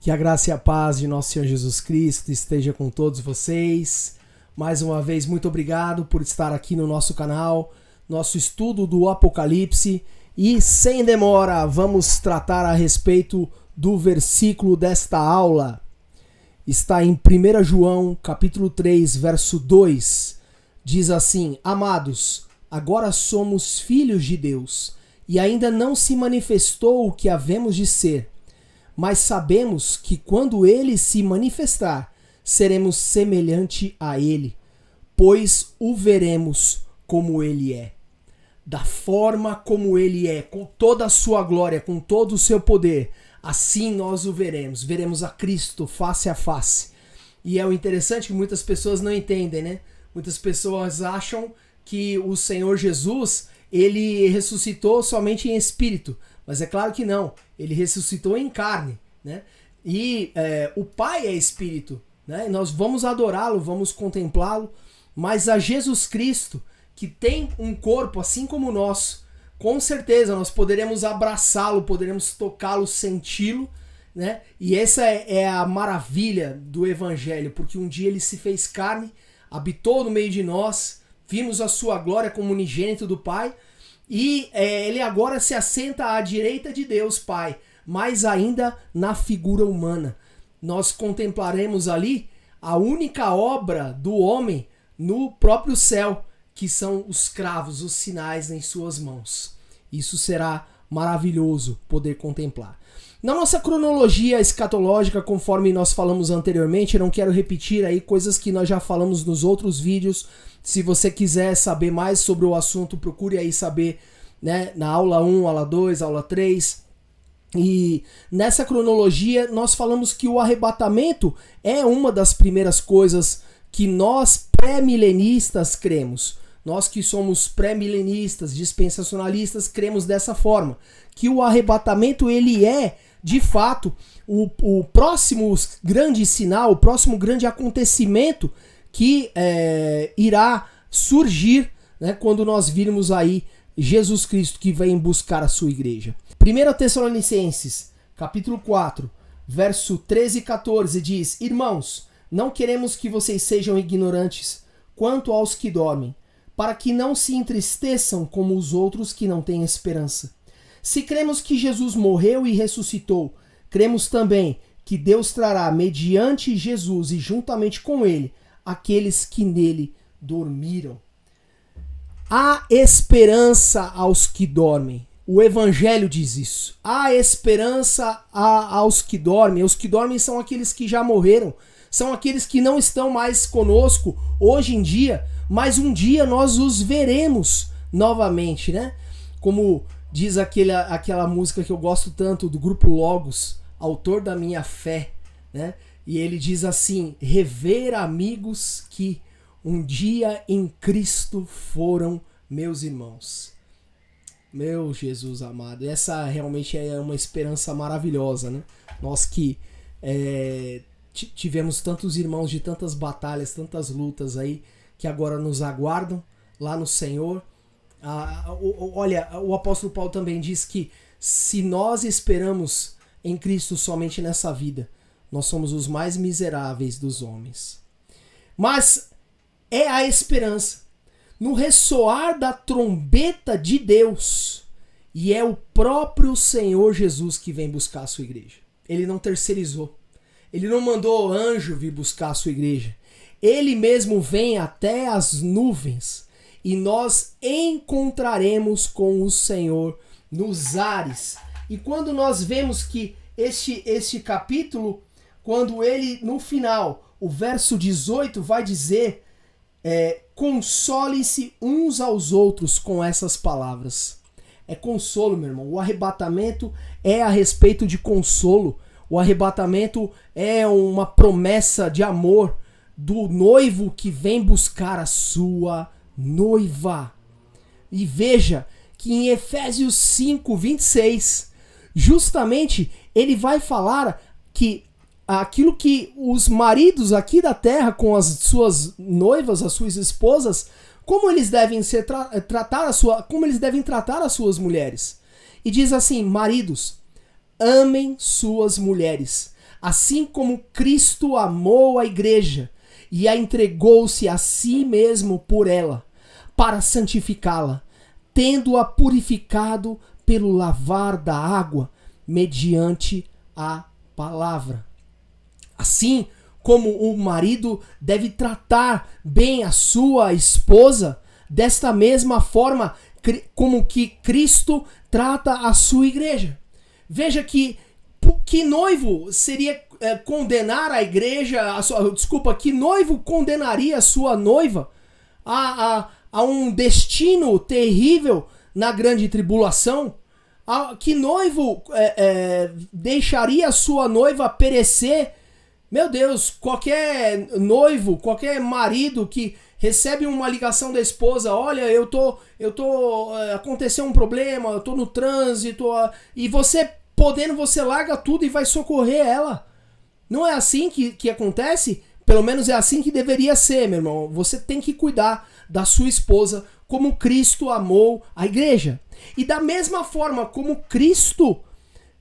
Que a graça e a paz de nosso Senhor Jesus Cristo esteja com todos vocês. Mais uma vez, muito obrigado por estar aqui no nosso canal, nosso estudo do Apocalipse. E sem demora, vamos tratar a respeito do versículo desta aula. Está em 1 João, capítulo 3, verso 2. Diz assim: Amados, agora somos filhos de Deus, e ainda não se manifestou o que havemos de ser. Mas sabemos que quando ele se manifestar, seremos semelhante a ele, pois o veremos como ele é. Da forma como ele é, com toda a sua glória, com todo o seu poder, assim nós o veremos. Veremos a Cristo face a face. E é o interessante que muitas pessoas não entendem, né? Muitas pessoas acham que o Senhor Jesus, ele ressuscitou somente em espírito. Mas é claro que não, ele ressuscitou em carne, né? E o Pai é espírito, né? E nós vamos adorá-lo, vamos contemplá-lo, mas a Jesus Cristo, que tem um corpo assim como o nosso, com certeza nós poderemos abraçá-lo, poderemos tocá-lo, senti-lo, né? E essa é a maravilha do Evangelho, porque um dia ele se fez carne, habitou no meio de nós, vimos a sua glória como unigênito do Pai, e ele agora se assenta à direita de Deus Pai, mas ainda na figura humana. Nós contemplaremos ali a única obra do homem no próprio céu, que são os cravos, os sinais em suas mãos. Isso será maravilhoso poder contemplar. Na nossa cronologia escatológica, conforme nós falamos anteriormente, eu não quero repetir aí coisas que nós já falamos nos outros vídeos. Se você quiser saber mais sobre o assunto, procure aí saber, né, na aula 1, aula 2, aula 3. E nessa cronologia nós falamos que o arrebatamento é uma das primeiras coisas que nós pré-milenistas cremos. Nós que somos pré-milenistas, dispensacionalistas, cremos dessa forma. Que o arrebatamento ele é, de fato, o próximo grande sinal, o próximo grande acontecimento que irá surgir, né, quando nós virmos aí Jesus Cristo que vem buscar a sua igreja. 1 Tessalonicenses, capítulo 4, verso 13 e 14 diz: Irmãos, não queremos que vocês sejam ignorantes quanto aos que dormem, para que não se entristeçam como os outros que não têm esperança. Se cremos que Jesus morreu e ressuscitou, cremos também que Deus trará mediante Jesus e juntamente com ele aqueles que nele dormiram. Há esperança aos que dormem. O Evangelho diz isso. Há esperança aos que dormem. Os que dormem são aqueles que já morreram. São aqueles que não estão mais conosco hoje em dia, mas um dia nós os veremos novamente, né? Como diz aquela música que eu gosto tanto do grupo Logos, Autor da Minha Fé, né? E ele diz assim: rever amigos que um dia em Cristo foram meus irmãos. Meu Jesus amado, essa realmente é uma esperança maravilhosa, né? Nós que tivemos tantos irmãos de tantas batalhas, tantas lutas aí, que agora nos aguardam lá no Senhor. Olha, o apóstolo Paulo também diz que se nós esperamos em Cristo somente nessa vida, nós somos os mais miseráveis dos homens. Mas é a esperança no ressoar da trombeta de Deus, e é o próprio Senhor Jesus que vem buscar a sua igreja. Ele não terceirizou, ele não mandou anjo vir buscar a sua igreja. Ele mesmo vem até as nuvens e nós encontraremos com o Senhor nos ares. E quando nós vemos que este capítulo, quando ele no final, o verso 18 vai dizer: consolem-se uns aos outros com essas palavras. É consolo, meu irmão. O arrebatamento é a respeito de consolo. O arrebatamento é uma promessa de amor do noivo que vem buscar a sua noiva. E veja que em Efésios 5, 26, justamente ele vai falar que aquilo que os maridos aqui da terra com as suas noivas, as suas esposas, como eles devem como eles devem tratar as suas mulheres. E diz assim: maridos, amem suas mulheres, assim como Cristo amou a igreja e a entregou-se a si mesmo por ela, para santificá-la, tendo-a purificado pelo lavar da água, mediante a palavra. Assim como o marido deve tratar bem a sua esposa, desta mesma forma como que Cristo trata a sua igreja. Veja que noivo seria condenar a igreja, que noivo condenaria a sua noiva a um destino terrível na grande tribulação? Que noivo deixaria a sua noiva perecer? Meu Deus, qualquer noivo, qualquer marido que recebe uma ligação da esposa, olha, aconteceu um problema, eu tô no trânsito, e você larga tudo e vai socorrer ela. Não é assim que acontece? Pelo menos é assim que deveria ser, meu irmão. Você tem que cuidar da sua esposa como Cristo amou a igreja. E da mesma forma como Cristo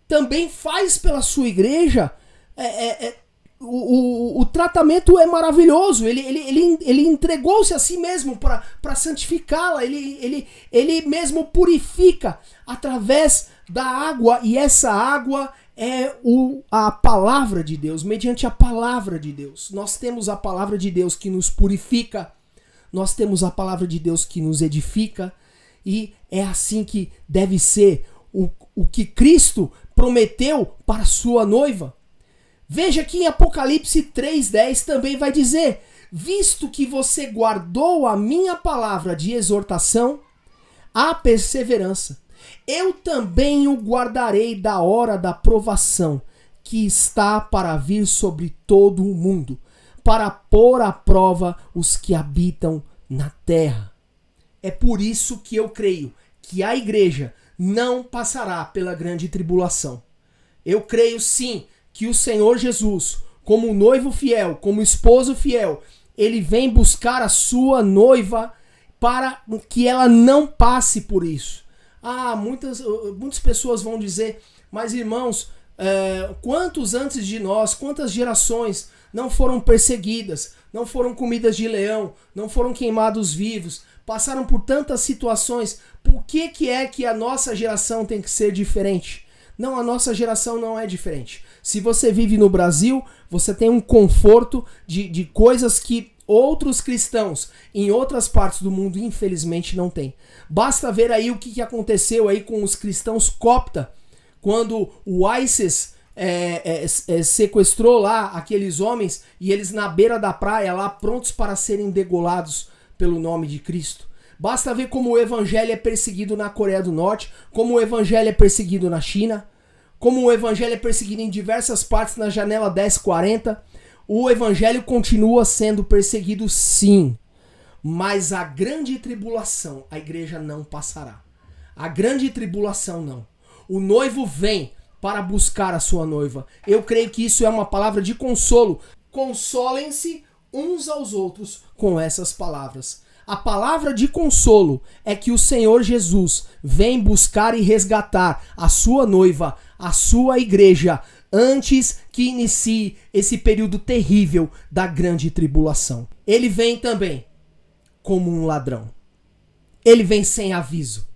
também faz pela sua igreja, o tratamento é maravilhoso. Ele entregou-se a si mesmo para santificá-la. Ele mesmo purifica através da água, e essa água é a palavra de Deus, mediante a palavra de Deus. Nós temos a palavra de Deus que nos purifica, nós temos a palavra de Deus que nos edifica, e é assim que deve ser o que Cristo prometeu para a sua noiva. Veja que em Apocalipse 3:10 também vai dizer: visto que você guardou a minha palavra de exortação, a perseverança, eu também o guardarei da hora da provação que está para vir sobre todo o mundo, para pôr à prova os que habitam na terra. É por isso que eu creio que a igreja não passará pela grande tribulação. Eu creio sim que o Senhor Jesus, como noivo fiel, como esposo fiel, ele vem buscar a sua noiva para que ela não passe por isso. Muitas pessoas vão dizer, mas irmãos, quantos antes de nós, quantas gerações não foram perseguidas, não foram comidas de leão, não foram queimados vivos, passaram por tantas situações, por que é que a nossa geração tem que ser diferente? Não, a nossa geração não é diferente. Se você vive no Brasil, você tem um conforto de coisas que outros cristãos em outras partes do mundo infelizmente não têm. Basta ver aí o que aconteceu aí com os cristãos copta, quando o ISIS sequestrou lá aqueles homens e eles na beira da praia lá prontos para serem degolados pelo nome de Cristo. Basta ver como o evangelho é perseguido na Coreia do Norte, como o evangelho é perseguido na China, como o evangelho é perseguido em diversas partes na janela 1040. O evangelho continua sendo perseguido sim, mas a grande tribulação a igreja não passará. A grande tribulação não. O noivo vem para buscar a sua noiva. Eu creio que isso é uma palavra de consolo. Consolem-se uns aos outros com essas palavras. A palavra de consolo é que o Senhor Jesus vem buscar e resgatar a sua noiva, a sua igreja, antes que inicie esse período terrível da grande tribulação. Ele vem também como um ladrão. Ele vem sem aviso.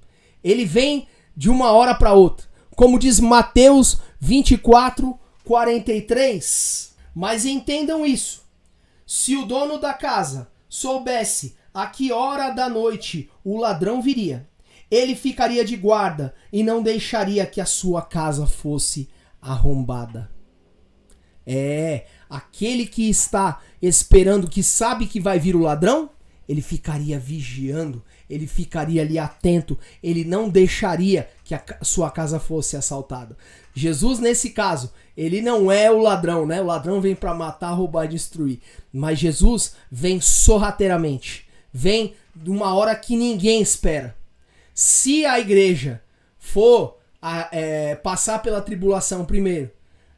Ele vem de uma hora para outra. Como diz Mateus 24:43. Mas entendam isso. Se o dono da casa soubesse a que hora da noite o ladrão viria, ele ficaria de guarda e não deixaria que a sua casa fosse arrombada. Aquele que está esperando, que sabe que vai vir o ladrão, ele ficaria vigiando, ele ficaria ali atento, ele não deixaria que a sua casa fosse assaltada. Jesus, nesse caso, ele não é o ladrão, né? O ladrão vem para matar, roubar e destruir. Mas Jesus vem sorrateiramente, vem de uma hora que ninguém espera. Se a igreja for passar pela tribulação primeiro,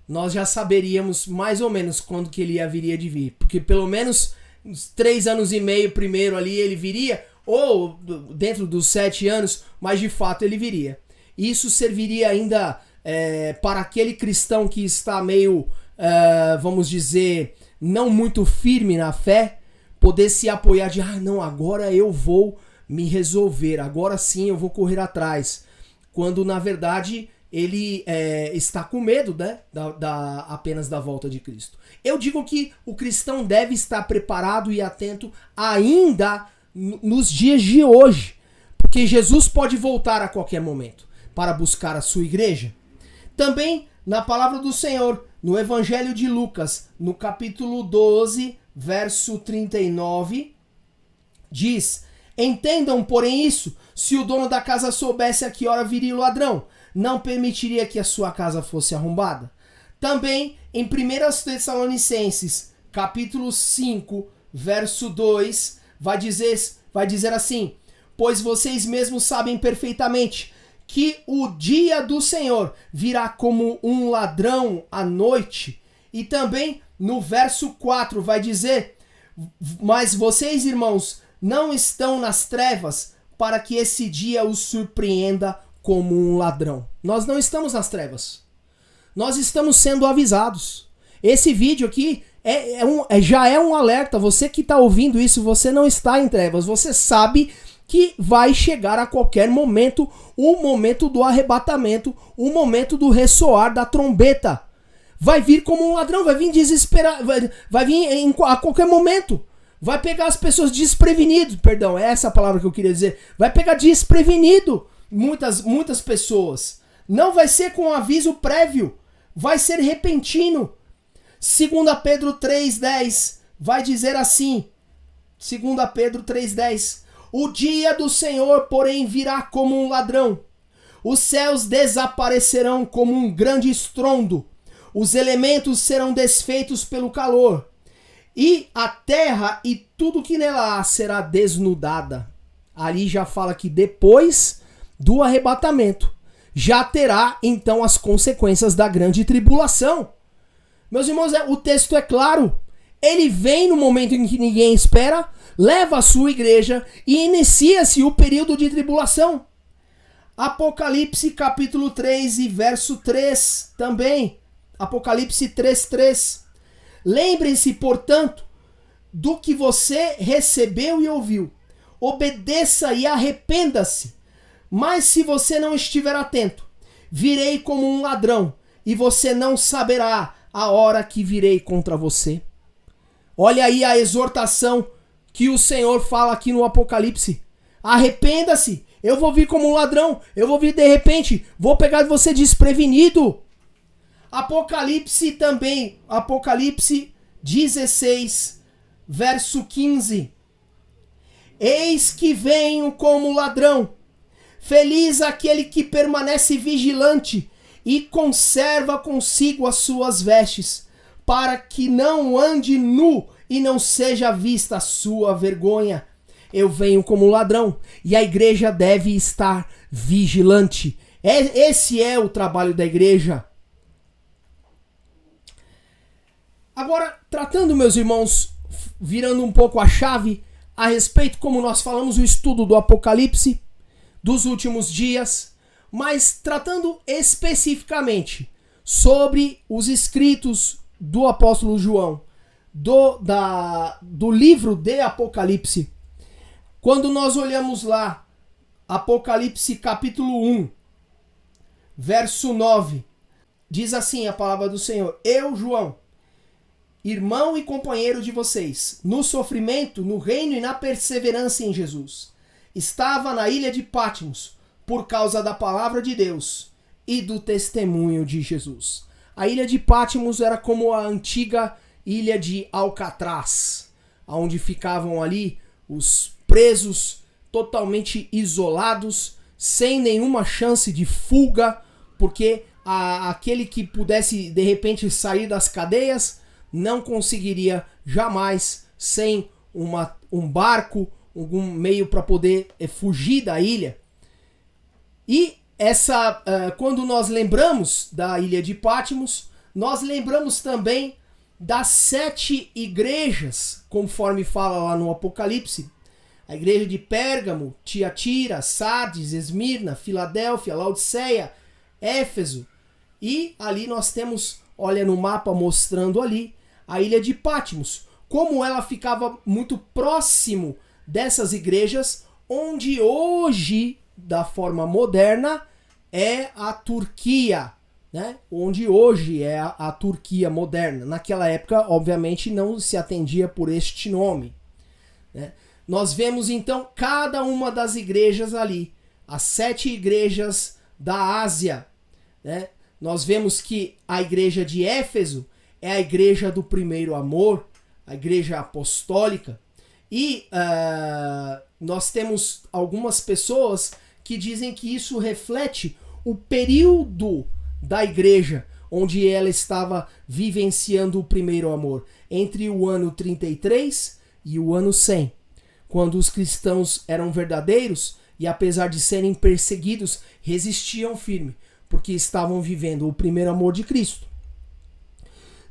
nós já saberíamos mais ou menos quando que ele haveria de vir. Porque pelo menos uns 3 anos e meio primeiro ali ele viria, ou dentro dos 7 anos, mas de fato ele viria. Isso serviria ainda para aquele cristão que está meio, vamos dizer, não muito firme na fé, poder se apoiar de, não, agora eu vou me resolver, agora sim eu vou correr atrás. Quando, na verdade, ele está com medo, né, apenas da volta de Cristo. Eu digo que o cristão deve estar preparado e atento ainda nos dias de hoje, porque Jesus pode voltar a qualquer momento para buscar a sua igreja. Também, na palavra do Senhor, no Evangelho de Lucas, no capítulo 12, verso 39, diz: entendam, porém, isso, se o dono da casa soubesse a que hora viria o ladrão, não permitiria que a sua casa fosse arrombada. Também, em 1 Tessalonicenses, capítulo 5, verso 2, vai dizer assim: pois vocês mesmos sabem perfeitamente que o dia do Senhor virá como um ladrão à noite. E também, no verso 4, vai dizer: mas vocês, irmãos, não estão nas trevas para que esse dia os surpreenda como um ladrão. Nós não estamos nas trevas. Nós estamos sendo avisados. Esse vídeo aqui já é um alerta. Você que está ouvindo isso, você não está em trevas. Você sabe que vai chegar a qualquer momento o momento do arrebatamento, o momento do ressoar da trombeta. Vai vir como um ladrão, vai vir desesperado, vai vir a qualquer momento. Vai pegar as pessoas desprevenidas, perdão, é essa a palavra que eu queria dizer. Vai pegar desprevenido muitas pessoas. Não vai ser com aviso prévio, vai ser repentino. 2 Pedro 3,10 vai dizer assim, 2 Pedro 3,10: o dia do Senhor, porém, virá como um ladrão. Os céus desaparecerão como um grande estrondo. Os elementos serão desfeitos pelo calor. E a terra e tudo que nela há será desnudada. Ali já fala que depois do arrebatamento já terá então as consequências da grande tribulação. Meus irmãos, o texto é claro. Ele vem no momento em que ninguém espera, leva a sua igreja e inicia-se o período de tribulação. Apocalipse capítulo 3 e verso 3 também. Apocalipse 3:3. Lembrem-se, portanto, do que você recebeu e ouviu. Obedeça e arrependa-se. Mas se você não estiver atento, virei como um ladrão e você não saberá a hora que virei contra você. Olha aí a exortação que o Senhor fala aqui no Apocalipse. Arrependa-se. Eu vou vir como um ladrão. Eu vou vir de repente. Vou pegar você desprevenido. Apocalipse também. Apocalipse 16, verso 15. Eis que venho como ladrão. Feliz aquele que permanece vigilante e conserva consigo as suas vestes, para que não ande nu e não seja vista a sua vergonha. Eu venho como ladrão e a igreja deve estar vigilante. Esse é o trabalho da igreja. Agora, tratando, meus irmãos, virando um pouco a chave a respeito, como nós falamos, o estudo do Apocalipse dos últimos dias, mas tratando especificamente sobre os escritos do apóstolo João, do livro de Apocalipse. Quando nós olhamos lá, Apocalipse capítulo 1, verso 9, diz assim a palavra do Senhor: eu, João, irmão e companheiro de vocês, no sofrimento, no reino e na perseverança em Jesus, estava na ilha de Patmos por causa da palavra de Deus e do testemunho de Jesus. A ilha de Patmos era como a antiga ilha de Alcatraz, onde ficavam ali os presos totalmente isolados, sem nenhuma chance de fuga, porque aquele que pudesse de repente sair das cadeias não conseguiria jamais sem um barco, algum meio para poder fugir da ilha. E quando nós lembramos da ilha de Patmos, nós lembramos também das 7 igrejas, conforme fala lá no Apocalipse. A igreja de Pérgamo, Tiatira, Sardes, Esmirna, Filadélfia, Laodiceia, Éfeso. E ali nós temos, olha no mapa mostrando ali, a ilha de Patmos, como ela ficava muito próximo dessas igrejas, onde hoje, da forma moderna, é a Turquia, né? Onde hoje é a Turquia moderna. Naquela época, obviamente, não se atendia por este nome, né? Nós vemos então cada uma das igrejas ali, as 7 igrejas da Ásia, né? Nós vemos que a igreja de Éfeso é a igreja do primeiro amor, a igreja apostólica. E nós temos algumas pessoas que dizem que isso reflete o período da igreja onde ela estava vivenciando o primeiro amor, entre o ano 33 e o ano 100, quando os cristãos eram verdadeiros e, apesar de serem perseguidos, resistiam firme, porque estavam vivendo o primeiro amor de Cristo.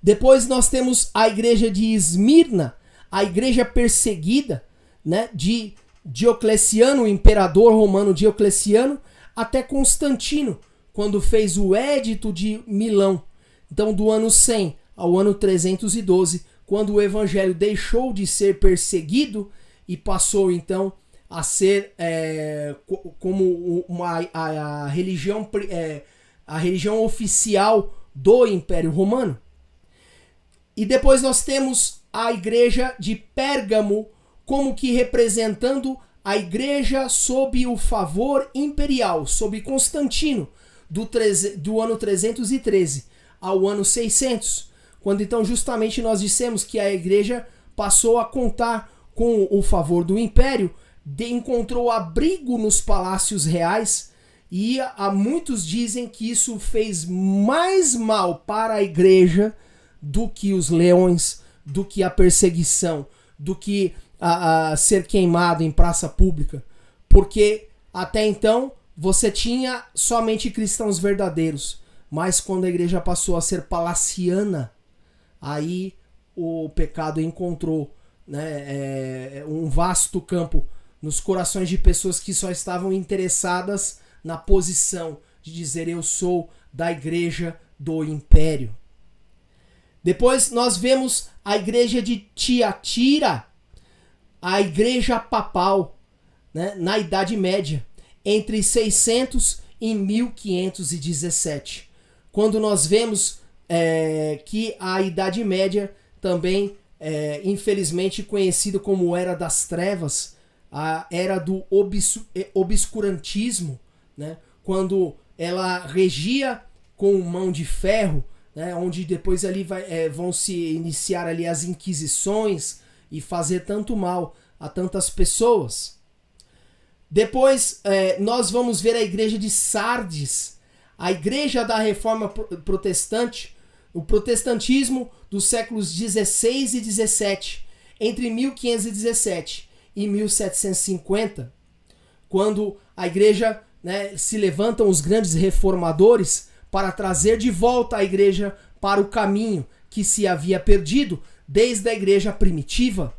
Depois nós temos a igreja de Esmirna, a igreja perseguida, né, de Diocleciano, o imperador romano Diocleciano, até Constantino, quando fez o Édito de Milão. Então, do ano 100 ao ano 312, quando o evangelho deixou de ser perseguido e passou então a ser como a religião oficial do Império Romano. E depois nós temos a igreja de Pérgamo, como que representando a igreja sob o favor imperial, sob Constantino, do ano 313 ao ano 600, quando então justamente nós dissemos que a igreja passou a contar com o favor do império, encontrou abrigo nos palácios reais, e há muitos dizem que isso fez mais mal para a igreja do que os leões, do que a perseguição, do que a ser queimado em praça pública, porque até então você tinha somente cristãos verdadeiros, mas quando a igreja passou a ser palaciana, aí o pecado encontrou, né, um vasto campo nos corações de pessoas que só estavam interessadas na posição de dizer eu sou da igreja do império. Depois nós vemos a igreja de Tiatira, a igreja papal, né, na Idade Média, entre 600 e 1517. Quando nós vemos que a Idade Média também, infelizmente conhecida como Era das Trevas, a Era do Obscurantismo, né, quando ela regia com mão de ferro, né, onde depois ali vão se iniciar ali as inquisições e fazer tanto mal a tantas pessoas. Depois nós vamos ver a igreja de Sardes, a igreja da Reforma Protestante, o protestantismo dos séculos 16 e 17, entre 1517 e 1750, quando a igreja, né, se levantam os grandes reformadores para trazer de volta a igreja para o caminho que se havia perdido desde a igreja primitiva.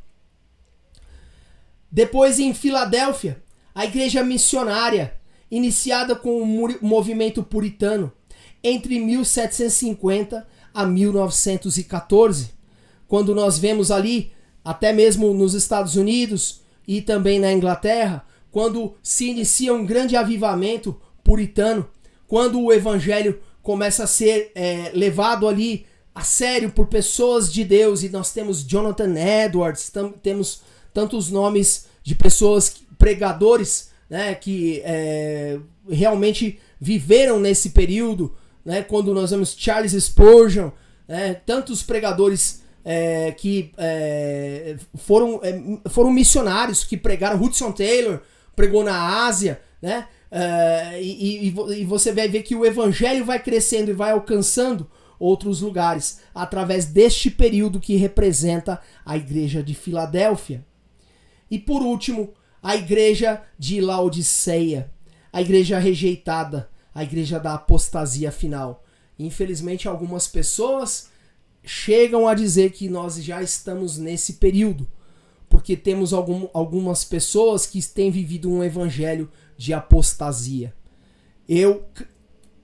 Depois, em Filadélfia, a igreja missionária, iniciada com o movimento puritano entre 1750 a 1914, quando nós vemos ali, até mesmo nos Estados Unidos e também na Inglaterra, quando se inicia um grande avivamento puritano, quando o evangelho começa a ser levado ali a sério por pessoas de Deus, e nós temos Jonathan Edwards, temos tantos nomes de pessoas, pregadores, né, que realmente viveram nesse período, né, quando nós vemos Charles Spurgeon, tantos pregadores que foram missionários, que pregaram. Hudson Taylor pregou na Ásia, né, e você vai ver que o evangelho vai crescendo e vai alcançando outros lugares através deste período que representa a igreja de Filadélfia. E por último, a igreja de Laodiceia, a igreja rejeitada, a igreja da apostasia final. Infelizmente, algumas pessoas chegam a dizer que nós já estamos nesse período, porque temos algumas pessoas que têm vivido um evangelho de apostasia. Eu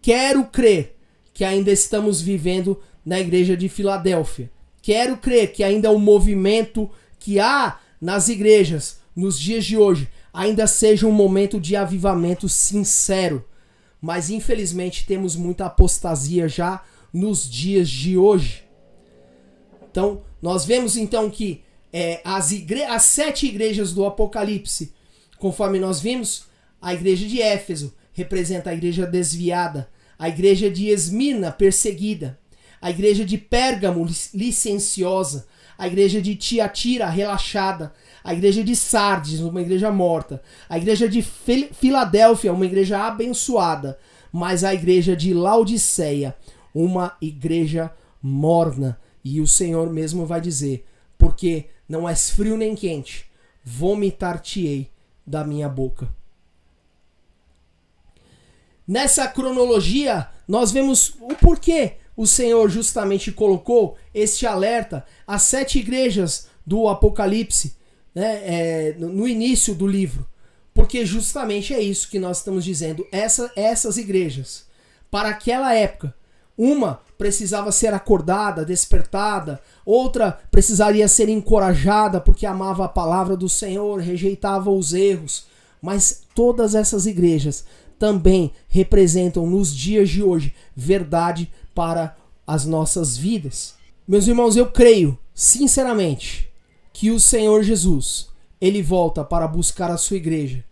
quero crer que ainda estamos vivendo na igreja de Filadélfia. Quero crer que ainda o movimento que há nas igrejas nos dias de hoje ainda seja um momento de avivamento sincero. Mas infelizmente temos muita apostasia já nos dias de hoje. Então, nós vemos então que as 7 igrejas do Apocalipse, conforme nós vimos, a igreja de Éfeso representa a igreja desviada, a igreja de Esmirna perseguida, a igreja de Pérgamo licenciosa, a igreja de Tiatira relaxada, a igreja de Sardes, uma igreja morta, a igreja de Filadélfia, uma igreja abençoada, mas a igreja de Laodiceia, uma igreja morna. E o Senhor mesmo vai dizer, porque não és frio nem quente, vomitar-te-ei da minha boca. Nessa cronologia, nós vemos o porquê o Senhor justamente colocou este alerta às 7 igrejas do Apocalipse, né, no início do livro. Porque justamente é isso que nós estamos dizendo. Essas igrejas, para aquela época, uma precisava ser acordada, despertada, outra precisaria ser encorajada porque amava a palavra do Senhor, rejeitava os erros. Mas todas essas igrejas também representam nos dias de hoje verdade para as nossas vidas. Meus irmãos, eu creio sinceramente que o Senhor Jesus, ele volta para buscar a sua igreja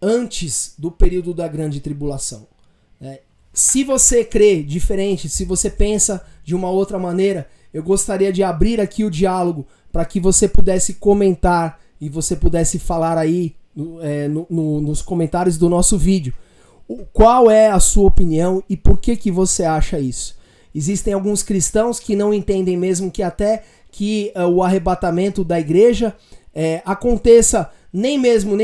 antes do período da grande tribulação. Se você crê diferente, se você pensa de uma outra maneira, eu gostaria de abrir aqui o diálogo para que você pudesse comentar e você pudesse falar aí nos comentários do nosso vídeo. Qual é a sua opinião e por que você acha isso? Existem alguns cristãos que não entendem mesmo que até que o arrebatamento da igreja aconteça nem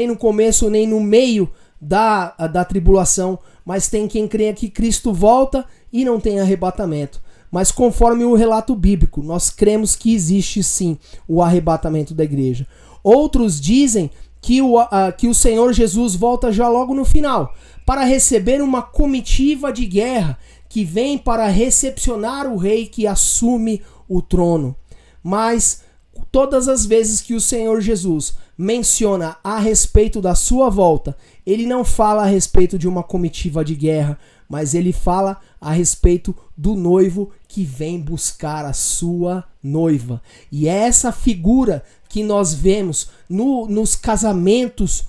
no começo nem no meio da tribulação, mas tem quem creia que Cristo volta e não tem arrebatamento. Mas conforme o relato bíblico, nós cremos que existe sim o arrebatamento da igreja. Outros dizem que o Senhor Jesus volta já logo no final, para receber uma comitiva de guerra que vem para recepcionar o rei que assume o trono. Mas todas as vezes que o Senhor Jesus menciona a respeito da sua volta, ele não fala a respeito de uma comitiva de guerra, mas ele fala a respeito do noivo que vem buscar a sua noiva. E é essa figura que nós vemos nos casamentos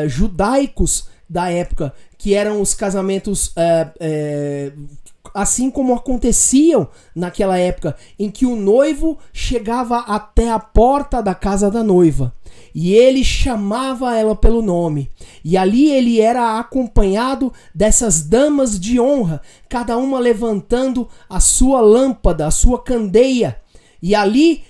judaicos da época, que eram os casamentos assim como aconteciam naquela época, em que o noivo chegava até a porta da casa da noiva e ele chamava ela pelo nome, e ali ele era acompanhado dessas damas de honra, cada uma levantando a sua lâmpada, a sua candeia, e ali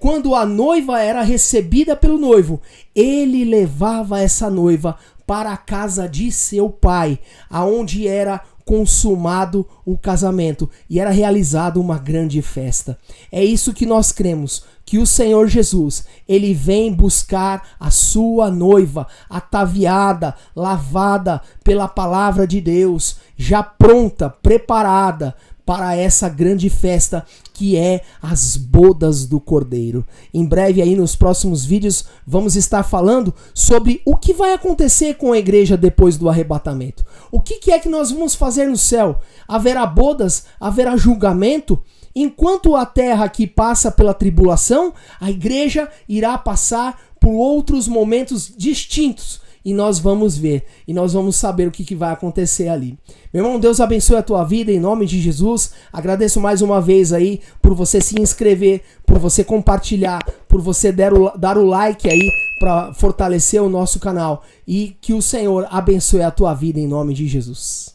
quando a noiva era recebida pelo noivo, ele levava essa noiva para a casa de seu pai, aonde era consumado o casamento e era realizada uma grande festa. É isso que nós cremos, que o Senhor Jesus, ele vem buscar a sua noiva, ataviada, lavada pela palavra de Deus, já pronta, preparada para essa grande festa que é as bodas do Cordeiro. Em breve aí nos próximos vídeos vamos estar falando sobre o que vai acontecer com a igreja depois do arrebatamento. O que é que nós vamos fazer no céu? Haverá bodas? Haverá julgamento? Enquanto a terra aqui passa pela tribulação, a igreja irá passar por outros momentos distintos. E nós vamos ver, e nós vamos saber o que vai acontecer ali. Meu irmão, Deus abençoe a tua vida em nome de Jesus. Agradeço mais uma vez aí por você se inscrever, por você compartilhar, por você dar o like aí para fortalecer o nosso canal. E que o Senhor abençoe a tua vida em nome de Jesus.